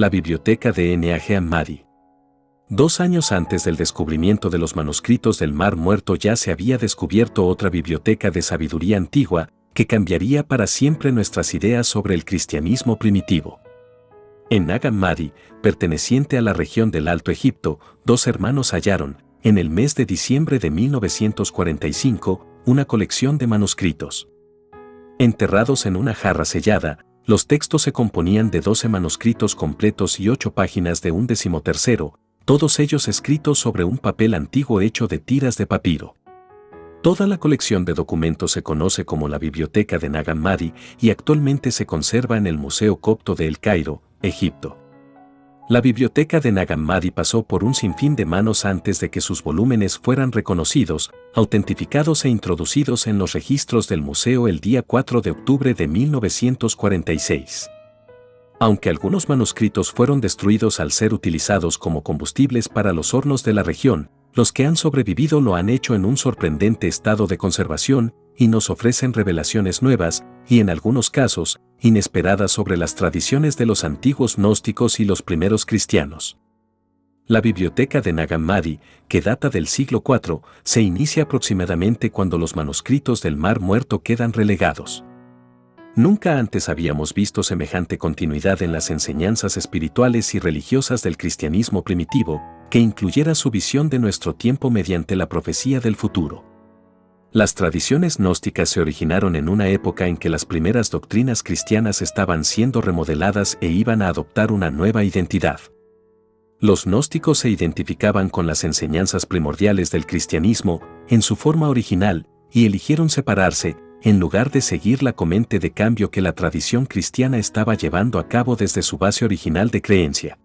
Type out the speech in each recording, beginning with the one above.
La biblioteca de Nag Hammadi. 2 años antes del descubrimiento de los manuscritos del Mar Muerto ya se había descubierto otra biblioteca de sabiduría antigua que cambiaría para siempre nuestras ideas sobre el cristianismo primitivo. En Nag Hammadi, perteneciente a la región del Alto Egipto, 2 hermanos hallaron, en el mes de diciembre de 1945, una colección de manuscritos. Enterrados en una jarra sellada, los textos se componían de 12 manuscritos completos y 8 páginas de un 13º, todos ellos escritos sobre un papel antiguo hecho de tiras de papiro. Toda la colección de documentos se conoce como la Biblioteca de Nag Hammadi y actualmente se conserva en el Museo Copto de El Cairo, Egipto. La Biblioteca de Nag Hammadi pasó por un sinfín de manos antes de que sus volúmenes fueran reconocidos, autentificados e introducidos en los registros del museo el día 4 de octubre de 1946. Aunque algunos manuscritos fueron destruidos al ser utilizados como combustibles para los hornos de la región, los que han sobrevivido lo han hecho en un sorprendente estado de conservación y nos ofrecen revelaciones nuevas, y en algunos casos, inesperadas sobre las tradiciones de los antiguos gnósticos y los primeros cristianos. La biblioteca de Nag Hammadi, que data del siglo IV, se inicia aproximadamente cuando los manuscritos del Mar Muerto quedan relegados. Nunca antes habíamos visto semejante continuidad en las enseñanzas espirituales y religiosas del cristianismo primitivo, que incluyera su visión de nuestro tiempo mediante la profecía del futuro. Las tradiciones gnósticas se originaron en una época en que las primeras doctrinas cristianas estaban siendo remodeladas e iban a adoptar una nueva identidad. Los gnósticos se identificaban con las enseñanzas primordiales del cristianismo en su forma original y eligieron separarse, en lugar de seguir la corriente de cambio que la tradición cristiana estaba llevando a cabo desde su base original de creencia.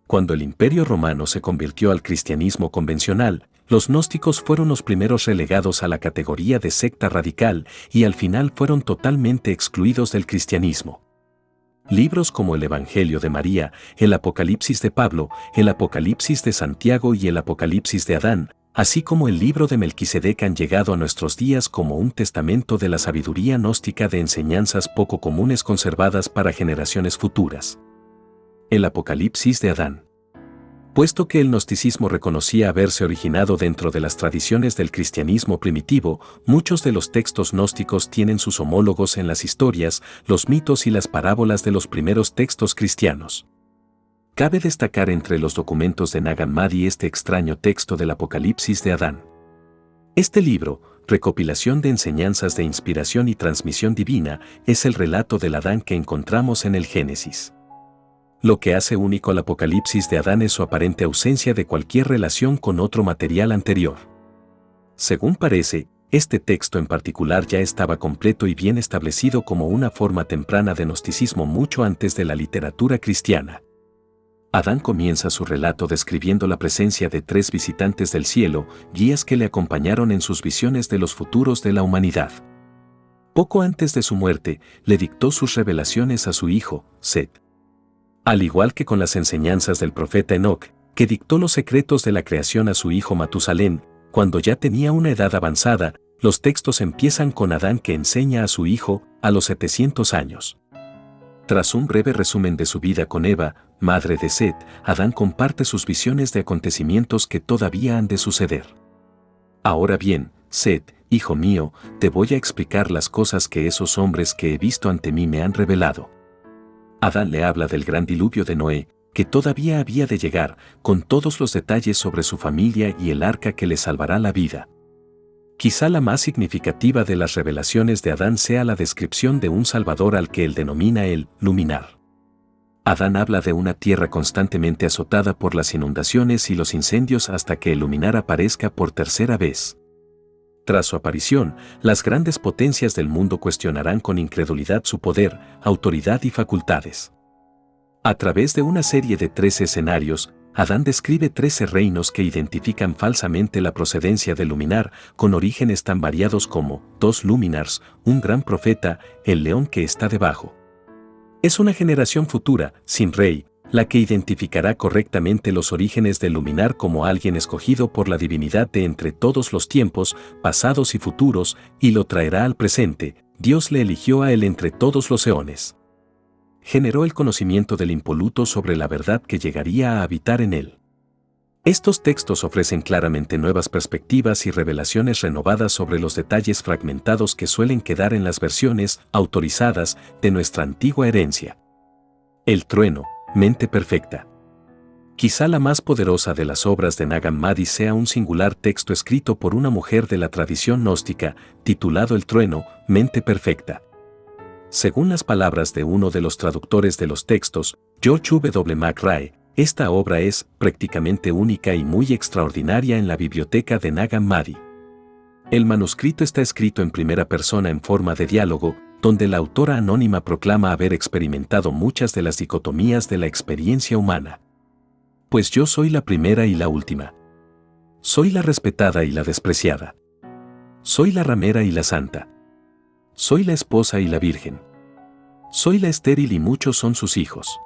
Cuando el Imperio Romano se convirtió al cristianismo convencional, los gnósticos fueron los primeros relegados a la categoría de secta radical y al final fueron totalmente excluidos del cristianismo. Libros como el Evangelio de María, el Apocalipsis de Pablo, el Apocalipsis de Santiago y el Apocalipsis de Adán, así como el libro de Melquisedec han llegado a nuestros días como un testamento de la sabiduría gnóstica de enseñanzas poco comunes conservadas para generaciones futuras. El Apocalipsis de Adán. Puesto que el gnosticismo reconocía haberse originado dentro de las tradiciones del cristianismo primitivo, muchos de los textos gnósticos tienen sus homólogos en las historias, los mitos y las parábolas de los primeros textos cristianos. Cabe destacar entre los documentos de Nag Hammadi este extraño texto del Apocalipsis de Adán. Este libro, recopilación de enseñanzas de inspiración y transmisión divina, es el relato del Adán que encontramos en el Génesis. Lo que hace único al Apocalipsis de Adán es su aparente ausencia de cualquier relación con otro material anterior. Según parece, este texto en particular ya estaba completo y bien establecido como una forma temprana de gnosticismo mucho antes de la literatura cristiana. Adán comienza su relato describiendo la presencia de 3 visitantes del cielo, guías que le acompañaron en sus visiones de los futuros de la humanidad. Poco antes de su muerte, le dictó sus revelaciones a su hijo, Set. Al igual que con las enseñanzas del profeta Enoc, que dictó los secretos de la creación a su hijo Matusalén, cuando ya tenía una edad avanzada, los textos empiezan con Adán que enseña a su hijo, a los 700 años. Tras un breve resumen de su vida con Eva, madre de Set, Adán comparte sus visiones de acontecimientos que todavía han de suceder. Ahora bien, Set, hijo mío, te voy a explicar las cosas que esos hombres que he visto ante mí me han revelado. Adán le habla del gran diluvio de Noé, que todavía había de llegar, con todos los detalles sobre su familia y el arca que le salvará la vida. Quizá la más significativa de las revelaciones de Adán sea la descripción de un Salvador al que él denomina el Luminar. Adán habla de una tierra constantemente azotada por las inundaciones y los incendios hasta que el Luminar aparezca por tercera vez. Tras su aparición, las grandes potencias del mundo cuestionarán con incredulidad su poder, autoridad y facultades. A través de una serie de 13 escenarios, Adán describe 13 reinos que identifican falsamente la procedencia del Luminar, con orígenes tan variados como 2 Luminars, un gran profeta, el león que está debajo. Es una generación futura, sin rey, la que identificará correctamente los orígenes del Luminar como alguien escogido por la divinidad de entre todos los tiempos, pasados y futuros, y lo traerá al presente. Dios le eligió a él entre todos los eones. generó el conocimiento del impoluto sobre la verdad que llegaría a habitar en él. Estos textos ofrecen claramente nuevas perspectivas y revelaciones renovadas sobre los detalles fragmentados que suelen quedar en las versiones autorizadas de nuestra antigua herencia. El trueno, mente perfecta. Quizá la más poderosa de las obras de Nag Hammadi sea un singular texto escrito por una mujer de la tradición gnóstica, titulado El trueno, mente perfecta. Según las palabras de uno de los traductores de los textos, George W. McRae, esta obra es prácticamente única y muy extraordinaria en la biblioteca de Nag Hammadi. El manuscrito está escrito en primera persona en forma de diálogo, donde la autora anónima proclama haber experimentado muchas de las dicotomías de la experiencia humana. Pues yo soy la primera y la última. Soy la respetada y la despreciada. Soy la ramera y la santa. Soy la esposa y la virgen. Soy la estéril y muchos son sus hijos.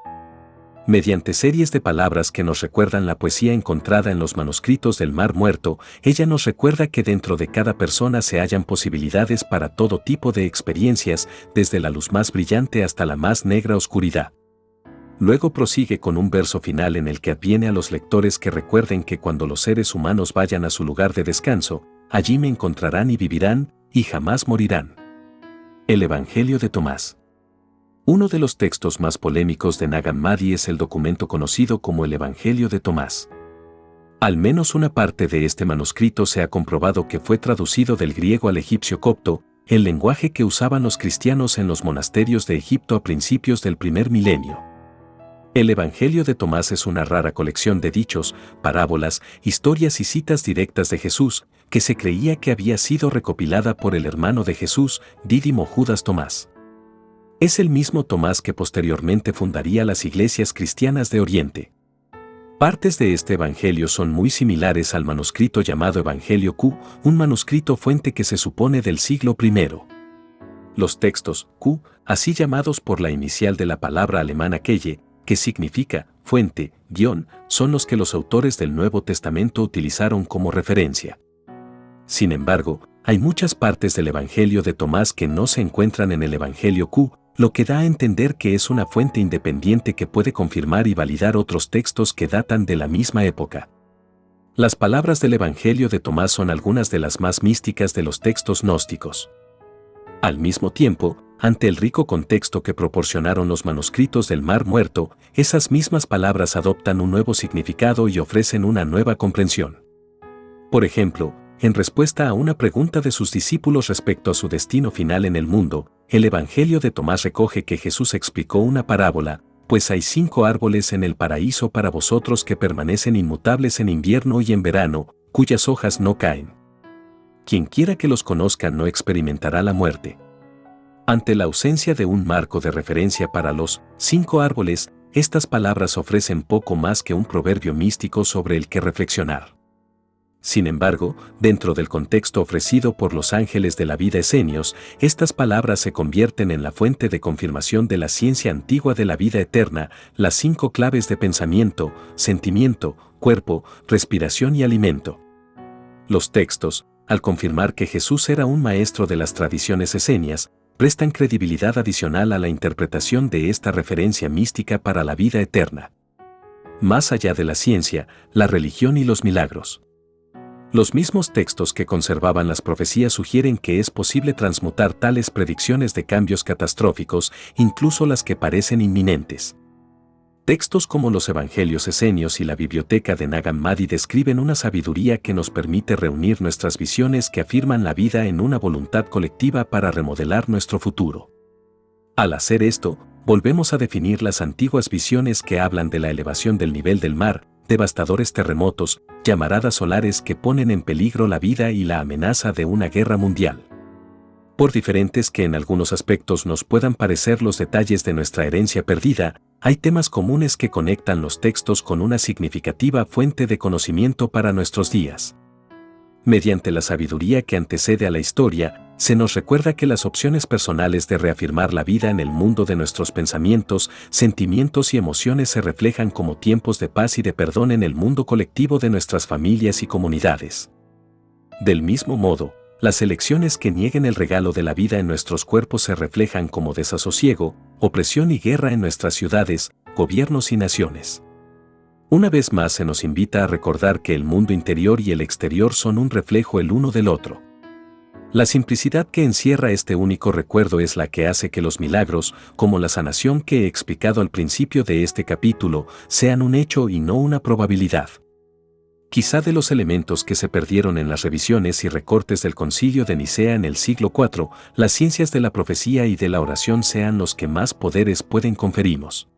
Mediante series de palabras que nos recuerdan la poesía encontrada en los manuscritos del Mar Muerto, ella nos recuerda que dentro de cada persona se hallan posibilidades para todo tipo de experiencias, desde la luz más brillante hasta la más negra oscuridad. Luego prosigue con un verso final en el que adviene a los lectores que recuerden que cuando los seres humanos vayan a su lugar de descanso, allí me encontrarán y vivirán, y jamás morirán. El Evangelio de Tomás. Uno de los textos más polémicos de Nag Hammadi es el documento conocido como el Evangelio de Tomás. Al menos una parte de este manuscrito se ha comprobado que fue traducido del griego al egipcio copto, el lenguaje que usaban los cristianos en los monasterios de Egipto a principios del primer milenio. El Evangelio de Tomás es una rara colección de dichos, parábolas, historias y citas directas de Jesús, que se creía que había sido recopilada por el hermano de Jesús, Dídimo Judas Tomás. Es el mismo Tomás que posteriormente fundaría las iglesias cristianas de Oriente. Partes de este evangelio son muy similares al manuscrito llamado Evangelio Q, un manuscrito fuente que se supone del siglo I. Los textos Q, así llamados por la inicial de la palabra alemana Quelle, que significa fuente, guión, son los que los autores del Nuevo Testamento utilizaron como referencia. Sin embargo, hay muchas partes del Evangelio de Tomás que no se encuentran en el Evangelio Q, lo que da a entender que es una fuente independiente que puede confirmar y validar otros textos que datan de la misma época. Las palabras del Evangelio de Tomás son algunas de las más místicas de los textos gnósticos. Al mismo tiempo, ante el rico contexto que proporcionaron los manuscritos del Mar Muerto, esas mismas palabras adoptan un nuevo significado y ofrecen una nueva comprensión. Por ejemplo, en respuesta a una pregunta de sus discípulos respecto a su destino final en el mundo, el Evangelio de Tomás recoge que Jesús explicó una parábola, pues hay 5 árboles en el paraíso para vosotros que permanecen inmutables en invierno y en verano, cuyas hojas no caen. Quien quiera que los conozca no experimentará la muerte. Ante la ausencia de un marco de referencia para los 5 árboles, estas palabras ofrecen poco más que un proverbio místico sobre el que reflexionar. Sin embargo, dentro del contexto ofrecido por los ángeles de la vida esenios, estas palabras se convierten en la fuente de confirmación de la ciencia antigua de la vida eterna, las 5 claves de pensamiento, sentimiento, cuerpo, respiración y alimento. Los textos, al confirmar que Jesús era un maestro de las tradiciones esenias, prestan credibilidad adicional a la interpretación de esta referencia mística para la vida eterna. Más allá de la ciencia, la religión y los milagros. Los mismos textos que conservaban las profecías sugieren que es posible transmutar tales predicciones de cambios catastróficos, incluso las que parecen inminentes. Textos como los Evangelios esenios y la Biblioteca de Nag Hammadi describen una sabiduría que nos permite reunir nuestras visiones que afirman la vida en una voluntad colectiva para remodelar nuestro futuro. Al hacer esto, volvemos a definir las antiguas visiones que hablan de la elevación del nivel del mar, devastadores terremotos, llamaradas solares que ponen en peligro la vida y la amenaza de una guerra mundial. Por diferentes que en algunos aspectos nos puedan parecer los detalles de nuestra herencia perdida, hay temas comunes que conectan los textos con una significativa fuente de conocimiento para nuestros días. Mediante la sabiduría que antecede a la historia, se nos recuerda que las opciones personales de reafirmar la vida en el mundo de nuestros pensamientos, sentimientos y emociones se reflejan como tiempos de paz y de perdón en el mundo colectivo de nuestras familias y comunidades. Del mismo modo, las elecciones que nieguen el regalo de la vida en nuestros cuerpos se reflejan como desasosiego, opresión y guerra en nuestras ciudades, gobiernos y naciones. Una vez más se nos invita a recordar que el mundo interior y el exterior son un reflejo el uno del otro. La simplicidad que encierra este único recuerdo es la que hace que los milagros, como la sanación que he explicado al principio de este capítulo, sean un hecho y no una probabilidad. Quizá de los elementos que se perdieron en las revisiones y recortes del Concilio de Nicea en el siglo IV, las ciencias de la profecía y de la oración sean los que más poderes pueden conferimos.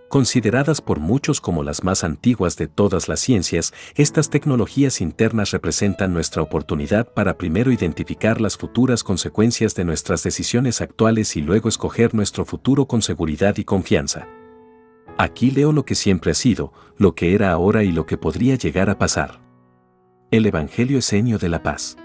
Consideradas por muchos como las más antiguas de todas las ciencias, estas tecnologías internas representan nuestra oportunidad para primero identificar las futuras consecuencias de nuestras decisiones actuales y luego escoger nuestro futuro con seguridad y confianza. Aquí leo lo que siempre ha sido, lo que era ahora y lo que podría llegar a pasar. El Evangelio Esenio de la Paz.